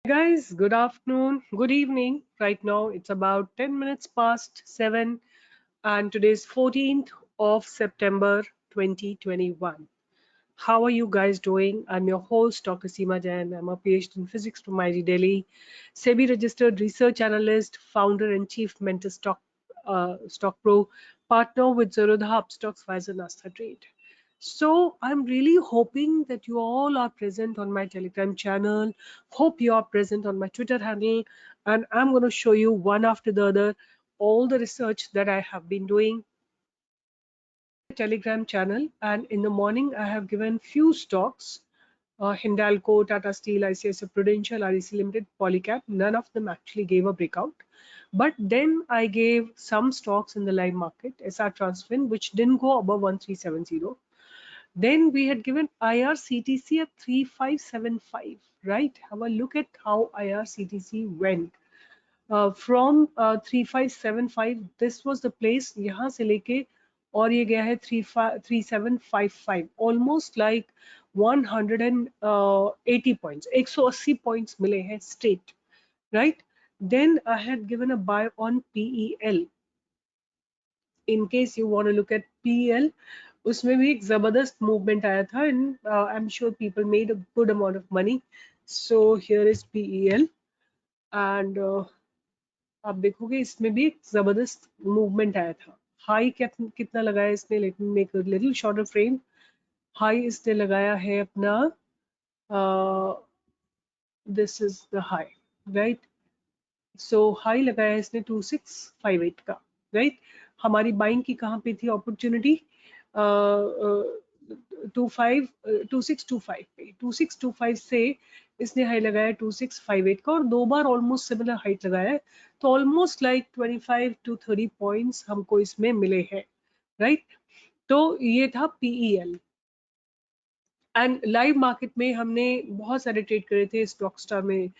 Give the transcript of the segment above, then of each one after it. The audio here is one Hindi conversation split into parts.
Guys, good afternoon, good evening. Right now it's about 10 minutes past 7 and today's 14th of September 2021. How are you guys doing? I'm your host Dr. Seema Jain. I'm a PhD in physics from IIT Delhi, SEBI registered research analyst, founder and chief mentor stock pro, partner with Zerodha Upstocks Visor Nasta Trade. So I'm really hoping that you all are present on my Telegram channel. Hope you are present on my Twitter handle, and I'm going to show you one after the other all the research that I have been doing. Telegram channel, and in the morning I have given few stocks: Hindalco, Tata Steel, ICICI Prudential, REC Limited, Polycab. None of them actually gave a breakout, but then I gave some stocks in the live market, SR Transfin, which didn't go above 1370. Then we had given IRCTC at 3575, right? Have a look at how IRCTC went. From 3575, this was the place, यहाँ से लेके और ये गया है 3755, almost like 180 points, 180 points मिले हैं straight, right? Then I had given a buy on PEL. In case you want to look at PEL, उसमें भी एक जबरदस्त मूवमेंट आया था and I'm sure people made a good amount of money. So here is PEL and आप देखोगे इसमें भी एक जबरदस्त मूवमेंट आया था. हाई कितना लगाया इसने? Let me make a little shorter frame. High इसने लगाया है अपना, this is the high, right? So high लगाया इसने 2658 का, राइट? हमारी बाइंग की कहाँ पे थी अपॉर्चुनिटी? 2625 पे, 2625 से इसने हाई लगाया 2658 का और दो बार ऑलमोस्ट सिमिलर हाइट लगाया है. तो ऑलमोस्ट लाइक 25 to 30 पॉइंट्स हमको इसमें मिले हैं, राइट? तो ये था PEL. एंड लाइव मार्केट में हमने बहुत सारे ट्रेड करे थे. स्टॉक स्टार में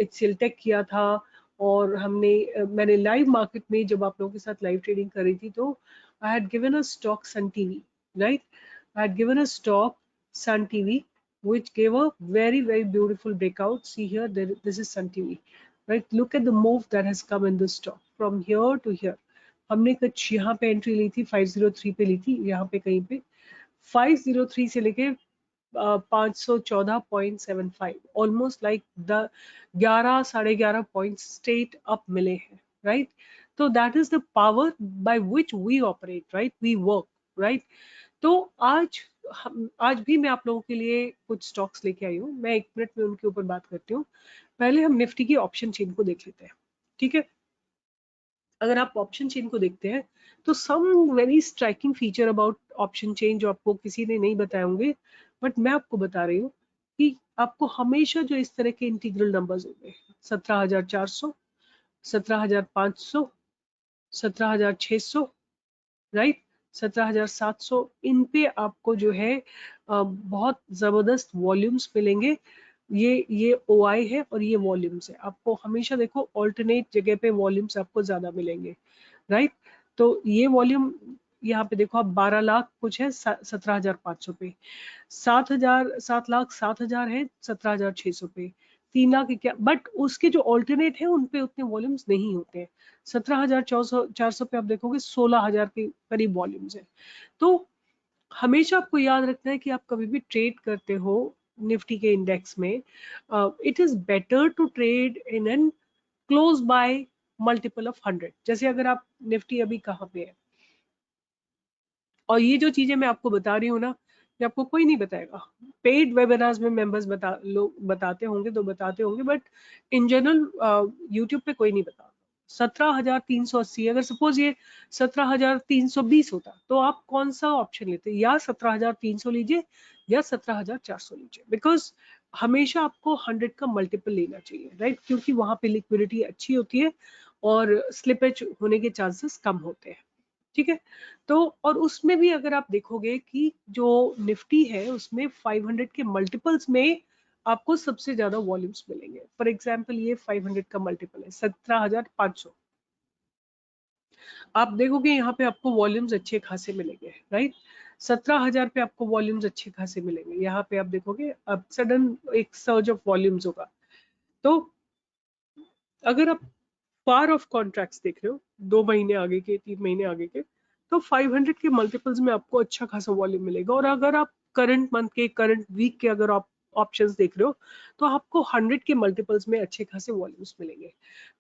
HCL टेक किया था, और मैंने लाइव मार्केट में जब आप लोगों के साथ लाइव ट्रेडिंग करी थी तो I had given a stock Sun TV, right? I had given a stock Sun TV which gave a very beautiful breakout. See here, this is Sun TV, right? Look at the move that has come in this stock from here to here. हमने कुछ यहाँ पे एंट्री ली थी, 503 पे ली थी, यहाँ पे कहीं पे 503 से लेके 514.75, ऑलमोस्ट लाइक द 11 साढ़े 11 पॉइंट स्ट्रेट अप मिले हैं, राइट? तो that is the power by which we operate, right? We work, right? तो आज भी मैं आप लोगों के लिए कुछ स्टॉक्स लेके आई हूँ. मैं 1 मिनट में उनके ऊपर बात करती हूँ. पहले हम निफ्टी की ऑप्शन चेन को देख लेते हैं, ठीक है? अगर आप ऑप्शन चेन को देखते हैं तो some very striking feature about option chain जो आपको किसी ने नहीं बताए होंगे, बट मैं आपको बता रही हूँ कि आपको हमेशा जो इस तरह के इंटीग्रल नंबर्स होंगे, 17,400, 17,500, 17,600, राइट, 17,700, इन पे आपको जो है बहुत जबरदस्त वॉल्यूम्स मिलेंगे. ये OI है और ये वॉल्यूम्स है. आपको हमेशा देखो ऑल्टरनेट जगह पे वॉल्यूम्स आपको ज्यादा मिलेंगे, राइट? तो ये वॉल्यूम यहाँ पे देखो आप 12 लाख कुछ है 17,500 पे, 7 लाख 7 हजार है 17,600 पे, 3 लाख क्या, बट उसके जो ऑल्टरनेट है उन पे उतने वॉल्यूम्स नहीं होते हैं. 17,400 पे आप देखोगे 16,000 के करीब वॉल्यूम्स है. तो हमेशा आपको याद रखना है कि आप कभी भी ट्रेड करते हो निफ्टी के इंडेक्स में, it is better to trade in an close by multiple of 100. जैसे अगर आप निफ्टी अभी कहाँ पे है, और ये जो चीजें मैं आपको बता रही हूँ ना, ये आपको कोई नहीं बताएगा. पेड वेबिनार्स में मेंबर्स लोग बताते होंगे तो बताते होंगे, बट इन जनरल यूट्यूब पे कोई नहीं बताता. 17,380, अगर सपोज ये 17,320 होता तो आप कौन सा ऑप्शन लेते? या 17,300 लीजिए या 17,400 लीजिए, बिकॉज हमेशा आपको 100 का मल्टीपल लेना चाहिए, राइट? क्योंकि वहां पे लिक्विडिटी अच्छी होती है और स्लिपेज होने के चांसेस कम होते हैं, ठीक है? तो और उसमें भी अगर आप देखोगे कि जो निफ्टी है उसमें 500 के मल्टीपल्स में आपको सबसे ज्यादा वॉल्यूम्स मिलेंगे. फॉर एग्जांपल ये 500 का मल्टीपल है 17,500. आप देखोगे यहाँ पे आपको वॉल्यूम्स अच्छे खासे मिलेंगे, राइट? 17,000 पे आपको वॉल्यूम्स अच्छे खासे मिलेंगे. यहाँ पे आप देखोगे अब सडन एक सर्ज ऑफ वॉल्यूम्स होगा. तो अगर आप फार ऑफ कॉन्ट्रैक्ट्स देख रहे हो 2 महीने आगे के, 3 महीने आगे के, तो 500 के मल्टीपल्स में आपको अच्छा खासा वॉल्यूम मिलेगा। और अगर आप करंट मंथ के, करंट वीक के अगर आप ऑप्शंस देख रहे हो तो आपको 100 के मल्टीपल्स में अच्छे खासे वॉल्यूम्स मिलेंगे।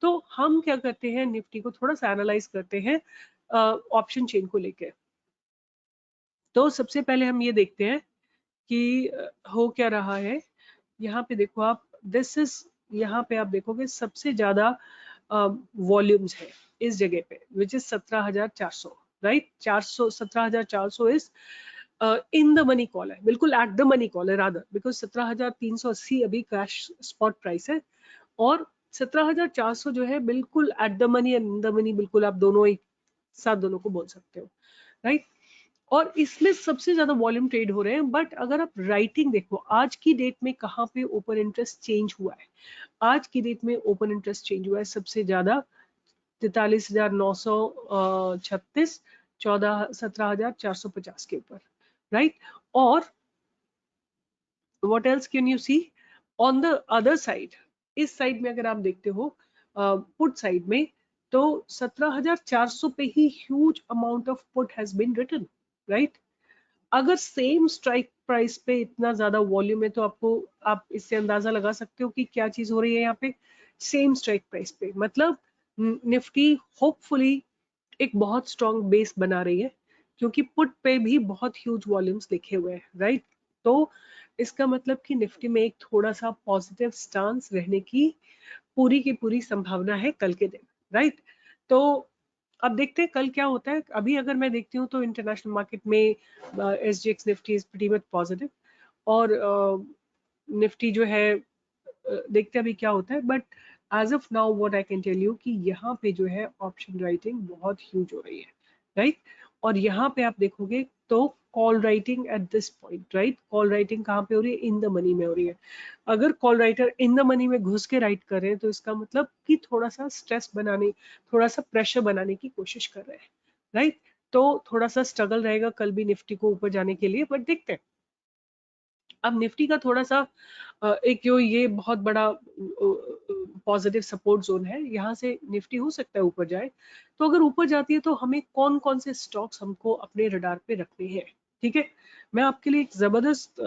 तो हम क्या करते हैं, निफ्टी को थोड़ा सा एनालाइज करते हैं ऑप्शन चेन को लेके। तो सबसे पहले हम ये देखते हैं कि हो क्या रहा है। यहाँ पे देखो आप, दिस इज, यहाँ पे आप देखोगे सबसे ज्यादा वॉल्यूम्स है इस जगह पे, which is 17,400, right. 400, 17,400 is in the money call है, बिल्कुल एट द मनी कॉल है रादर, बिकॉज 17,380 अभी कैश स्पॉट प्राइस है, और 17,400 जो है बिल्कुल at the money and in the money, बिल्कुल आप दोनों एक साथ दोनों को बोल सकते हो, राइट। और इसमें सबसे ज्यादा वॉल्यूम ट्रेड हो रहे हैं। बट अगर आप राइटिंग देखो आज की डेट में कहाँ पे ओपन इंटरेस्ट चेंज हुआ है, आज की डेट में ओपन इंटरेस्ट चेंज हुआ है सबसे ज्यादा 43,936, 17,450 के ऊपर, राइट। और what else can you see on the other side, इस साइड में अगर आप देखते हो पुट साइड में, तो 17,400 पे ही huge amount of put has been written, right. अगर सेम स्ट्राइक प्राइस पे इतना ज्यादा वॉल्यूम है तो आपको, आप इससे अंदाजा लगा सकते हो कि क्या चीज हो रही है यहाँ पे। सेम स्ट्राइक प्राइस पे मतलब निफ्टी होपफुली एक बहुत स्ट्रॉन्ग बेस बना रही है, क्योंकि पुट पे भी बहुत ह्यूज वॉल्यूम्स लिखे हुए हैं, राइट। तो इसका मतलब कि निफ्टी में एक थोड़ा सा पॉजिटिव स्टांस रहने की पूरी पूरी संभावना है कल के दिन, राइट। तो अब देखते हैं कल क्या होता है। अभी अगर मैं देखती हूँ तो इंटरनेशनल मार्केट में SGX Nifty is pretty much positive, और निफ्टी जो है देखते हैं अभी क्या होता है। But as of now what I can tell you कि यहाँ पे जो है ऑप्शन राइटिंग बहुत ह्यूज हो रही है, राइट। और यहाँ पे आप देखोगे तो call writing at this point, right. Call writing कहाँ पे हो रही है, इन द मनी में हो रही है। अगर call writer in the money में घुस के राइट कर रहे हैं तो इसका मतलब कि थोड़ा सा स्ट्रेस बनाने, थोड़ा सा प्रेशर बनाने की कोशिश कर रहे हैं, राइट। तो थोड़ा सा स्ट्रगल रहेगा कल भी निफ्टी को ऊपर जाने के लिए, बट देखते हैं। अब निफ्टी का थोड़ा सा एक जो ये बहुत बड़ा पॉजिटिव सपोर्ट जोन है, यहाँ से निफ्टी हो सकता है ऊपर जाए। तो अगर ऊपर जाती है तो हमें कौन कौन से स्टॉक्स हमको अपने रडार पे रखने हैं, ठीक है। मैं आपके लिए एक जबरदस्त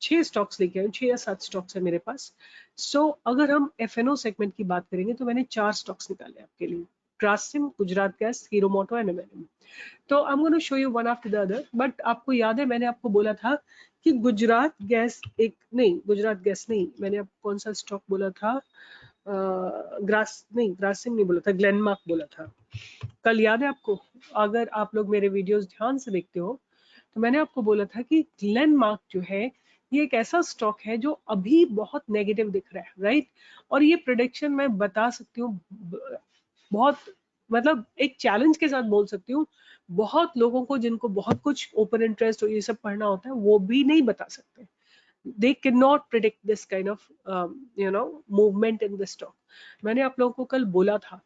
6 स्टॉक्स लेके आई हूँ, 6 या 7 स्टॉक्स है मेरे पास। सो अगर हम एफएनओ सेगमेंट की बात करेंगे तो मैंने 4 स्टॉक्स निकाले आपके लिए, Grasim, Gujarat gas, Hero Moto and M N M. तो I am gonna show you one after the other. But आपको याद है मैंने आपको बोला था कि गुजरात गैस एक, नहीं गुजरात गैस नहीं, मैंने आपको कौन सा स्टॉक बोला था, ग्रासिम नहीं बोला था, ग्लेनमार्क बोला था कल, याद है आपको। अगर आप लोग मेरे वीडियोस ध्यान से देखते हो तो मैंने आपको बोला था कि ग्लेनमार्क जो है ये एक ऐसा स्टॉक है जो अभी बहुत नेगेटिव दिख रहा है, राइट। और ये प्रोडिक्शन मैं बता सकती हूँ, बहुत मतलब एक चैलेंज के साथ बोल सकती हूँ, बहुत लोगों को जिनको बहुत कुछ ओपन इंटरेस्ट और ये सब पढ़ना होता है वो भी नहीं बता सकते। they cannot predict this kind of movement in the stock। मैंने आप लोगों को कल बोला था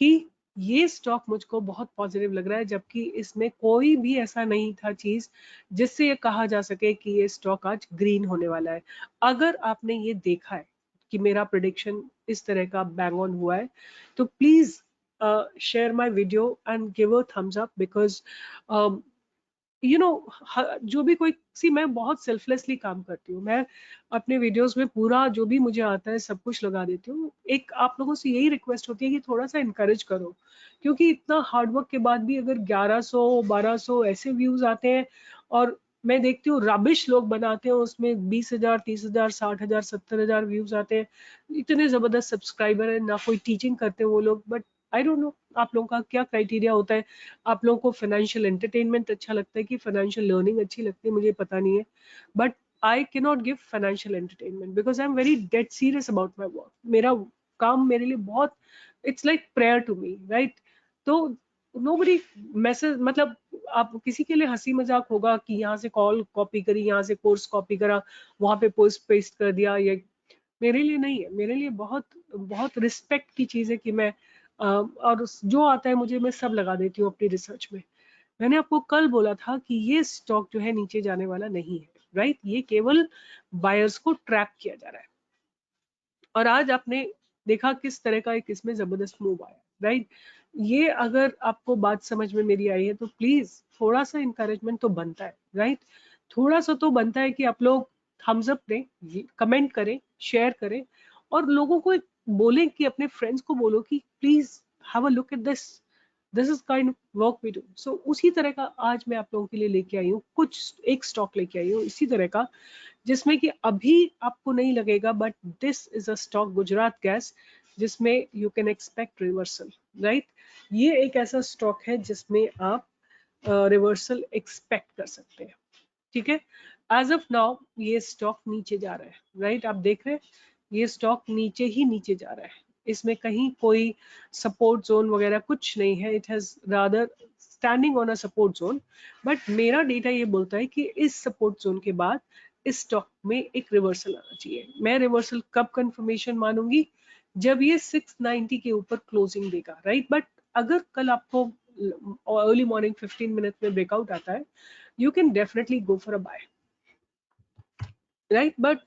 कि ये स्टॉक मुझको बहुत पॉजिटिव लग रहा है, जबकि इसमें कोई भी ऐसा नहीं था चीज जिससे ये कहा जा सके कि ये स्टॉक आज ग्रीन होने वाला है। अगर आपने ये देखा है कि मेरा प्रिडिक्शन इस तरह का बैंग ऑन हुआ है तो please share my video and give a thumbs up, because जो भी कोई सी, मैं बहुत सेल्फलेसली काम करती हूँ। मैं अपने वीडियोस में पूरा जो भी मुझे आता है सब कुछ लगा देती हूँ। एक आप लोगों से यही रिक्वेस्ट होती है कि थोड़ा सा इनकरेज करो, क्योंकि इतना हार्डवर्क के बाद भी अगर 1100 1200 ऐसे व्यूज आते हैं, और मैं देखती हूँ रबिश लोग बनाते हैं उसमें 20,000 30,000 60,000 70,000 व्यूज आते हैं, इतने जबरदस्त सब्सक्राइबर है ना, कोई टीचिंग करते हैं वो लोग। बट आई डोंट नो आप लोगों का क्या क्राइटेरिया होता है। आप लोगों को फाइनेंशियल एंटरटेनमेंट अच्छा लगता है कि फाइनेंशियल लर्निंग अच्छी लगती है, मुझे पता नहीं है। But I can not give financial entertainment because I am very dead serious about my work. मेरा काम मेरे लिए बहुत, it's like prayer to me, right. तो नोबडी मैसेज, मतलब आप किसी के लिए हंसी मजाक होगा कि यहाँ से कॉल कॉपी करी, यहाँ से कोर्स कॉपी करा, वहां पे पोस्ट पेस्ट कर दिया, ये मेरे लिए नहीं है। मेरे लिए बहुत बहुत रिस्पेक्ट की चीज है कि मैं और जो आता है मुझे मैं सब लगा देती हूँ अपनी रिसर्च में। मैंने आपको कल बोला था कि ये स्टॉक जो है नीचे जाने वाला नहीं है, राइट। ये केवल बायर्स को ट्रैप किया जा रहा है। और आज आपने देखा किस तरह का एक इसमें जबरदस्त मूव आया, राइट। ये अगर आपको बात समझ में मेरी आई है तो प्लीज थोड़ा सा इंकरेजमेंट तो बनता है, राइट। थोड़ा सा तो बनता है कि आप लोग थम्स अप दें, कमेंट करें, शेयर करें, और लोगों को बोलें कि अपने फ्रेंड्स को बोलो कि please have a look at this is kind work we do. So उसी तरह का आज मैं आप लोगों के लिए लेके आई हूँ, कुछ एक स्टॉक लेके आई हूँ इसी तरह का, जिसमें कि अभी आपको नहीं लगेगा, but this is a stock Gujarat Gas, जिसमें you can expect reversal, right. ये एक ऐसा स्टॉक है जिसमें आप रिवर्सल एक्सपेक्ट कर सकते हैं, ठीक है। एज ऑफ नाउ ये स्टॉक नीचे जा रहा है, राइट। आप देख रहे हैं ये स्टॉक नीचे ही नीचे जा रहा है, इसमें कहीं कोई सपोर्ट जोन वगैरह कुछ नहीं है, it has rather standing on a support zone. But मेरा डेटा ये बोलता है कि इस सपोर्ट जोन के बाद इस स्टॉक में एक रिवर्सल आना चाहिए। मैं रिवर्सल कब कंफर्मेशन मानूंगी, जब ये 690 के ऊपर क्लोजिंग देगा, राइट। बट अगर कल आपको अर्ली मॉर्निंग 15 मिनट में ब्रेकआउट आता है, you can definitely go for a buy, right। but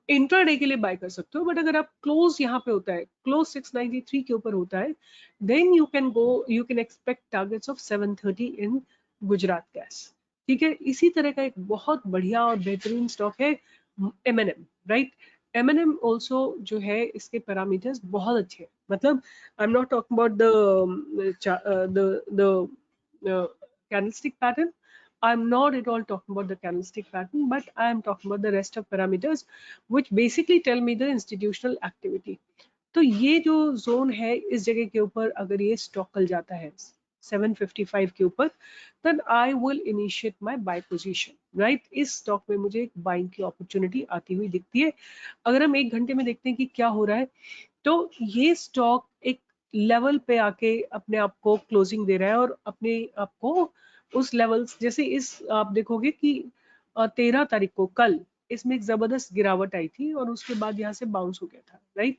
intraday के लिए बाय कर सकते हो, बट अगर आप क्लोज यहाँ पे होता है, क्लोज 693 के ऊपर होता है, then you can expect targets of 730 in Gujarat gas, ठीक है। इसी तरह का एक बहुत बढ़िया और बेहतरीन स्टॉक है M&M, राइट। M&M ऑल्सो जो है इसके पैरामीटर्स बहुत अच्छे हैं, मतलब I am not talking about the candlestick pattern, I'm not at all talking about the candlestick pattern, but I am talking about the rest of parameters, which basically tell me the institutional activity. तो ये जो जोन है इस जगह के ऊपर अगर ये स्टॉक कल जाता है 755 के ऊपर, then I will initiate my buy position, right। इस स्टॉक में मुझे एक बाइंग की अपॉर्चुनिटी आती हुई दिखती है। अगर हम एक घंटे में देखते हैं कि क्या हो रहा है, तो ये स्टॉक एक लेवल पे आके अपने आप को क्लोजिंग दे रहा है, और अपने आप को उस लेवल्स, जैसे इस आप देखोगे कि 13 तारीख को कल इसमें एक जबरदस्त गिरावट आई थी और उसके बाद यहाँ से बाउंस हो गया था, राइट।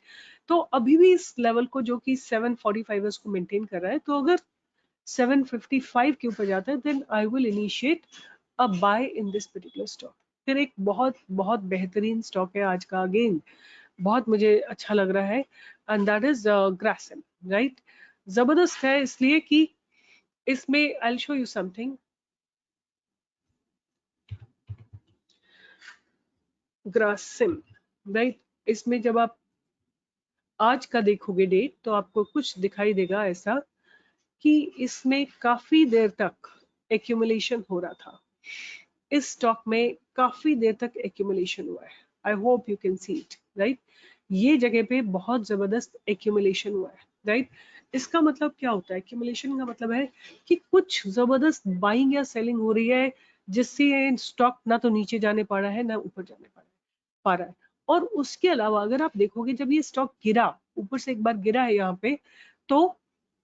तो अभी भी इस लेवल को जो कि 745 है उसको मेंटेन कर रहा है, तो अगर 755 के ऊपर जाता है, then I will initiate a buy in this particular stock. फिर एक बहुत बहुत बेहतरीन स्टॉक है आज का, अगेन बहुत मुझे अच्छा लग रहा है, and that is Grasim, right. जबरदस्त है इसलिए कि इसमें I will show you something. Grasim, right. इसमें जब आप आज का देखोगे डेट, तो आपको कुछ दिखाई देगा ऐसा कि इसमें काफी देर तक एक्यूमुलेशन हो रहा था, इस स्टॉक में काफी देर तक एक्यूमुलेशन हुआ है। I hope you can see it, right. ये जगह पे बहुत जबरदस्त एक्यूमुलेशन हुआ है, राइट। इसका मतलब क्या होता है, एक्यूमुलेशन का मतलब है कि कुछ जबरदस्त बाइंग या सेलिंग हो रही है, जिससे स्टॉक ना तो नीचे जाने पा रहा है ना ऊपर जाने पा रहा है। और उसके अलावा अगर आप देखोगे जब ये स्टॉक गिरा, ऊपर से एक बार गिरा है यहाँ पे, तो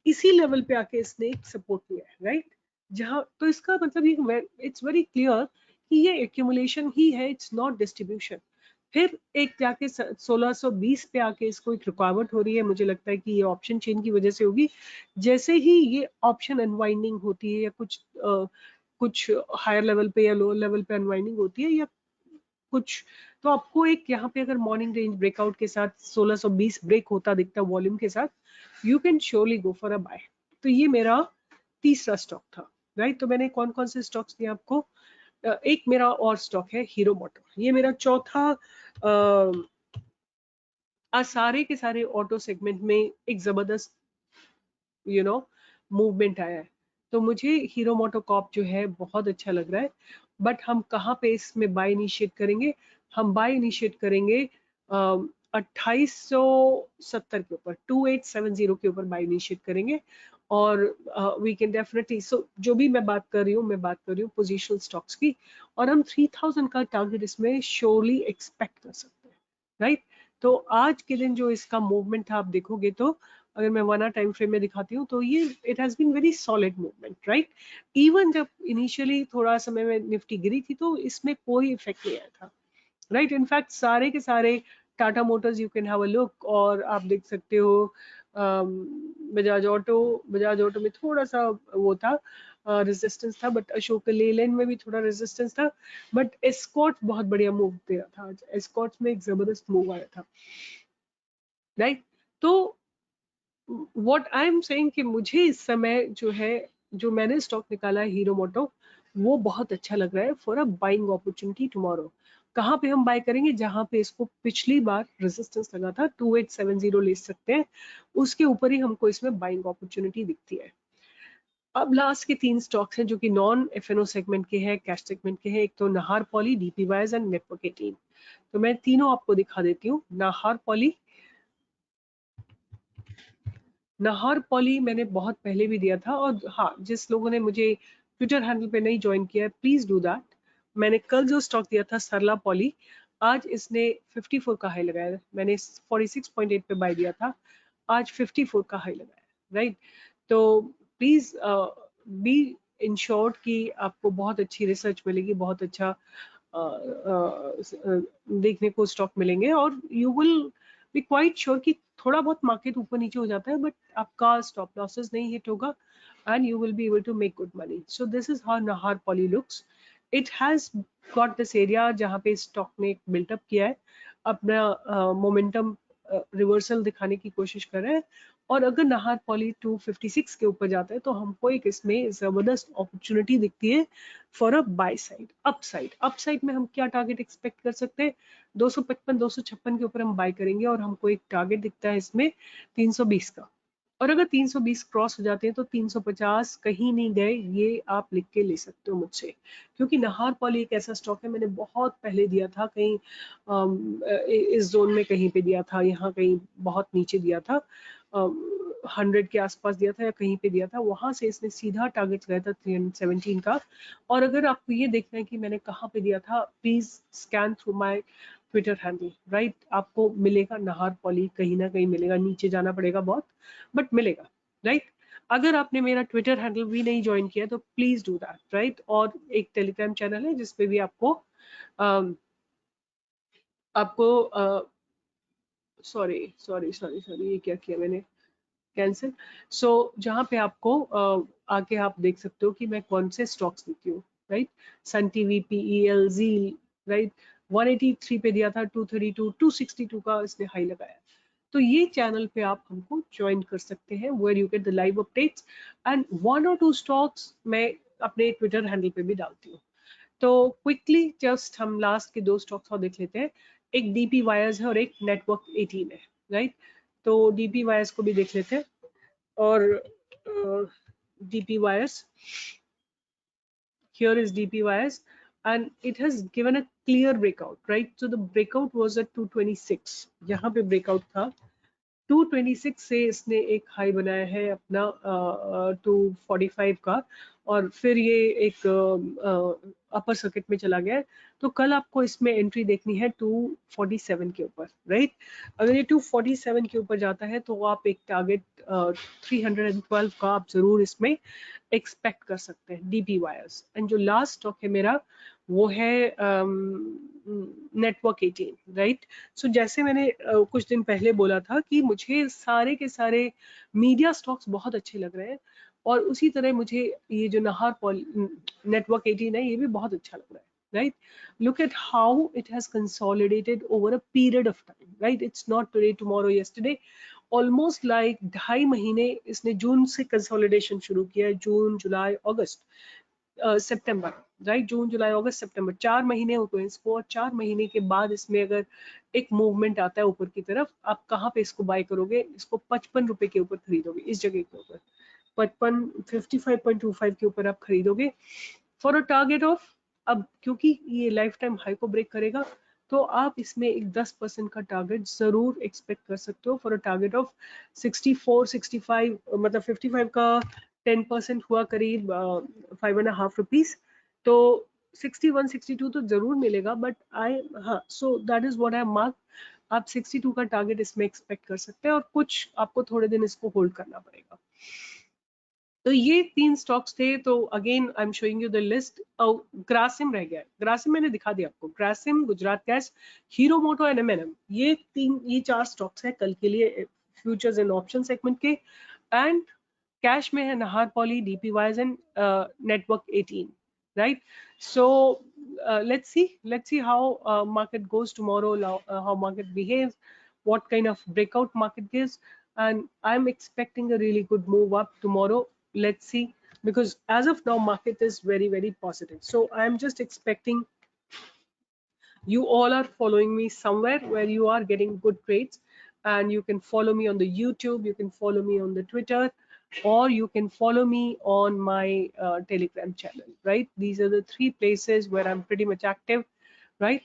इसी लेवल पे आके इसने एक सपोर्ट लिया है, राइट। जहां तो इसका मतलब ये इट्स वेरी क्लियर कि ये एक्यूमुलेशन ही है, इट्स नॉट डिस्ट्रीब्यूशन। फिर एक जाके 1620 पे आके इसको एक रुकावट हो रही है, मुझे लगता है कि ये ऑप्शन चेन की वजह से होगी। जैसे ही ये ऑप्शन अनवाइंडिंग होती है या कुछ हायर लेवल पे या लोअर लेवल पे अनवाइंडिंग होती है या कुछ, तो आपको एक यहाँ पे अगर मॉर्निंग रेंज ब्रेकआउट के साथ 1620 ब्रेक होता दिखता वॉल्यूम के साथ, you can surely go for a buy. तो ये मेरा तीसरा स्टॉक था, राइट। तो मैंने कौन कौन से स्टॉक्स दिए आपको, एक मेरा और स्टॉक है हीरो मोटर, ये मेरा चौथा। आज सारे के सारे ऑटो सेगमेंट में एक जबरदस्त मूवमेंट आया है, तो मुझे हीरो मोटोकॉर्प जो है बहुत अच्छा लग रहा है। बट हम कहाँ पे इसमें बाय इनिशिएट करेंगे, हम बाय इनिशिएट करेंगे 2870 के ऊपर, 2870 के ऊपर बाय इनिशिएट करेंगे। और वी कैन डेफिनेटली, सो जो भी मैं बात कर रही हूँ, मैं बात कर रही हूँ पोजिशनल स्टॉक्स की, और हम 3000 का टारगेट इसमें श्योरली एक्सपेक्ट कर सकते हैं, राइट। तो आज के दिन जो इसका मूवमेंट था आप देखोगे, तो अगर मैं 1 आवर टाइम फ्रेम में दिखाती हूँ, तो ये it has been very solid movement, right. Even जब इनिशियली थोड़ा समय में निफ्टी गिरी थी, तो इसमें कोई इफेक्ट नहीं आया था, राइट। इनफैक्ट सारे के सारे Tata Motors, you can have a look, और आप देख सकते हो बजाज ऑटो में थोड़ा सा वो था, रेजिस्टेंस था, बट अशोक लेलैंड में भी थोड़ा रेजिस्टेंस था। बट एस्कॉर्ट बहुत बढ़िया मूव दे रहा था, आज एस्कॉर्ट में एक जबरदस्त मूव आया था। राइट। तो व्हाट आई एम सेइंग कि मुझे इस समय जो है, जो मैंने स्टॉक निकाला है हीरो मोटो, वो बहुत अच्छा लग रहा है for a buying opportunity tomorrow. कहाँ पे हम बाय करेंगे? जहाँ पे इसको पिछली बार रेजिस्टेंस लगा था 2870 ले सकते हैं, उसके ऊपर ही हमको इसमें बाइंग अपॉर्चुनिटी दिखती है। अब लास्ट के 3 स्टॉक्स हैं जो कि नॉन एफएनओ सेगमेंट के हैं, कैश सेगमेंट के हैं। एक तो Nahar Poly, D P wires and network 18। तो मैं तीनों आपको दिखा देती हूँ। नाहार पॉली, नाहर पॉली मैंने बहुत पहले भी दिया था, और हाँ, जिस लोगों ने मुझे ट्विटर हैंडल पे नहीं ज्वाइन किया है, प्लीज डू दैट। मैंने कल जो स्टॉक दिया था सरला पॉली, आज इसने 54 का हाई लगाया है। मैंने 46.8 पे बाय दिया था, आज 54 का हाई लगाया है, राइट। तो प्लीज बी इंश्योर्ड कि आपको बहुत अच्छी रिसर्च मिलेगी, बहुत अच्छा देखने को स्टॉक मिलेंगे, और you will be quite sure कि थोड़ा बहुत मार्केट ऊपर नीचे हो जाता है, बट आपका स्टॉप लॉसेस नहीं हिट होगा, and you will be able to make good money. So this is how Nahar Poly looks. It has got this area जहाँ पे स्टॉक ने बिल्टअप किया है, अपना मोमेंटम रिवर्सल दिखाने की कोशिश कर रहा है, और अगर नाहर पॉली 256 के ऊपर जाता है तो हमको एक इसमें जबरदस्त अपॉर्चुनिटी दिखती है for a by side, upside. Upside में हम क्या टारगेट एक्सपेक्ट कर सकते हैं? 255 256 के ऊपर हम बाय करेंगे, और हमको एक टारगेट दिखता है इसमें 320 का। और अगर 320 क्रॉस हो जाते हैं तो 350 कहीं नहीं गए, ये आप लिख के ले सकते हो मुझसे, क्योंकि नाहर पॉली एक ऐसा स्टॉक है, मैंने बहुत पहले दिया था कहीं इस जोन में कहीं पे दिया था, यहाँ कहीं बहुत नीचे दिया था, 100 के आसपास दिया था या कहीं पे दिया था, वहां से इसने सीधा टारगेट लगाया था 317 का। और अगर आपको ये देखना है कि मैंने कहाँ पे दिया था, please scan through my Twitter handle, right. आपको मिलेगा नाहर पॉली, कहीं ना कहीं मिलेगा, नीचे जाना पड़ेगा बहुत, बट मिलेगा, राइट। अगर आपने मेरा ट्विटर हैंडल भी नहीं ज्वाइन किया तो प्लीज डू दैट, राइट। और एक टेलीग्राम चैनल है जिसपे भी आपको अम, आपको सॉरी सॉरी सॉरी सॉरी, ये क्या किया मैंने, कैंसिल। सो जहाँ पे आपको आके आप देख सकते हो कि मैं कौन से स्टॉक्स देती हूँ, राइट। सन टीवी, पीईएल, जील, राइट। 183 पे दिया था, 232 262 का इसने हाई लगाया। तो ये चैनल पे आप हमको ज्वाइन कर सकते हैं, where you get the live updates, and 1 और 2 स्टॉक्स मैं अपने ट्विटर हैंडल पे भी डालती हूँ। तो क्विकली जस्ट हम लास्ट के 2 स्टॉक्स और देख लेते हैं। एक डीपी वायर्स है और एक नेटवर्क 18 है, राइट। तो डीपी वायर्स को भी देख लेते हैं। और DP wires, here is DP wires, and it has given a clear breakout, right? So the breakout was at 226, यहाँ पे breakout था 226 से इसने एक हाई बनाया है अपना 245 का, और फिर ये एक अपर सर्किट में चला गया है। तो कल आपको इसमें एंट्री देखनी है 247 के ऊपर, राइट। अगर ये 247 के ऊपर जाता है तो आप एक टारगेट 312 का आप जरूर इसमें एक्सपेक्ट कर सकते हैं, डीपी वायर्स। एंड जो लास्ट स्टॉक है मेरा वो है नेटवर्क 18, राइट। सो जैसे मैंने कुछ दिन पहले बोला था कि मुझे सारे के सारे मीडिया स्टॉक्स बहुत अच्छे लग रहे हैं, और उसी तरह मुझे ये जो नाहर नेटवर्क 18 है, ये भी बहुत अच्छा लग रहा है, right? Look at how it has consolidated over a period of time, right? It's not today, tomorrow, yesterday. Almost like 2.5 महीने इसने जून से कंसोलिडेशन शुरू किया है, जून, जुलाई, अगस्त, सितंबर, राइट। जून, जुलाई, अगस्त, सितंबर, 4 महीने हो गए इसको, और 4 महीने के बाद इसमें अगर एक मूवमेंट आता है ऊपर की तरफ, आप कहाँ पे इसको बाय करोगे? इसको 55 रुपए के ऊपर खरीदोगे, इस जगह के ऊपर 55 के ऊपर आप खरीदोगे फॉर अ टारगेट ऑफ, अब क्योंकि ये लाइफ टाइम हाई को ब्रेक करेगा, तो आप इसमें एक 10% का टारगेट जरूर एक्सपेक्ट कर सकते हो फॉर अ टारगेट ऑफ 64 65, मतलब 55 का 10% हुआ करीब 5.5 रुपीज, तो 61 62 तो जरूर मिलेगा, बट आई, हाँ, so that is what I mark. आप 62 का टारगेट इसमें एक्सपेक्ट कर सकते हैं, और कुछ आपको थोड़े दिन इसको होल्ड करना पड़ेगा। तो ये 3 स्टॉक्स थे। तो again I am showing you the list. Grasim रह गया, ग्रासिम मैंने दिखा दिया आपको, Grasim, Gujarat gas, Hero Moto and MNM, ये 4 स्टॉक्स है कल के लिए फ्यूचर्स एंड ऑप्शन सेगमेंट के। एंड कैश में है Nahar Poly, DP wise and network 18, right. So let's see how market goes tomorrow, how market behaves, what kind of breakout market gives, and I'm expecting a really good move up tomorrow. Let's see, because as of now market is very, very positive. So I'm just expecting you all are following me somewhere where you are getting good trades, and you can follow me on the YouTube, you can follow me on the Twitter, or you can follow me on my Telegram channel, right? These are the three places where I'm pretty much active, right?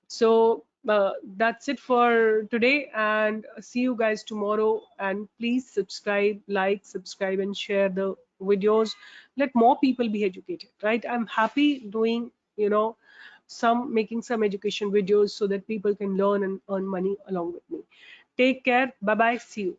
So that's it for today, and see you guys tomorrow. And please subscribe, like, subscribe, and share the videos. Let more people be educated, right? I'm happy doing, some making some education videos so that people can learn and earn money along with me. Take care. Bye bye. See you.